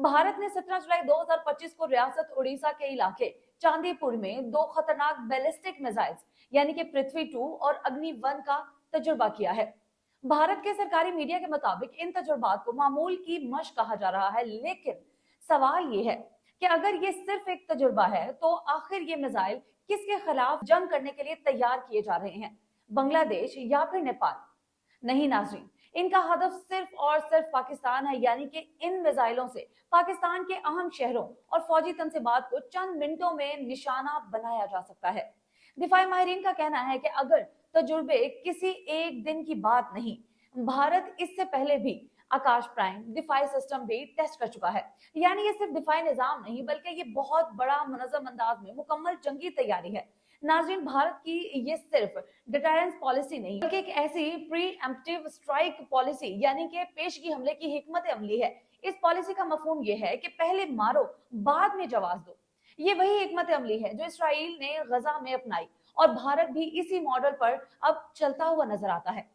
भारत ने 17 जुलाई 2025 को रियासत उड़ीसा के इलाके चांदीपुर में दो खतरनाक बैलिस्टिक मिसाइल्स यानी कि पृथ्वी 2 और अग्नि 1 का तजुर्बा किया है। भारत के सरकारी मीडिया के मुताबिक इन तजुर्बात को मामूल की मशक कहा जा रहा है, लेकिन सवाल ये है कि अगर ये सिर्फ एक तजुर्बा है तो आखिर ये मिसाइल किसके खिलाफ जंग करने के लिए तैयार किए जा रहे हैं, बांग्लादेश या फिर नेपाल? नहीं नाज़रीन, इनका हदफ सिर्फ और सिर्फ पाकिस्तान है, यानी कि इन मिसाइलों से पाकिस्तान के अहम शहरों और फौजी तंसीबात को चंद मिनटों में निशाना बनाया जा सकता है। दिफाई माहिरीन का कहना है कि अगर तजुर्बे किसी एक दिन की बात नहीं, भारत इससे पहले भी आकाश प्राइम दिफाई सिस्टम भी टेस्ट कर चुका है। यानी ये सिर्फ दिफाई निजाम नहीं बल्कि ये बहुत बड़ा मुनज़्ज़म अंदाज में मुकम्मल जंगी तैयारी है। नाज़रीन, भारत की ये सिर्फ डिटरेंस पॉलिसी नहीं बल्कि एक ऐसी प्री एम्प्टिव स्ट्राइक पॉलिसी यानी कि पेशगी हमले की हिकमत अमली है। इस पॉलिसी का मफहूम ये है कि पहले मारो बाद में जवाब दो। ये वही हिकमत अमली है जो इसराइल ने गजा में अपनाई और भारत भी इसी मॉडल पर अब चलता हुआ नजर आता है।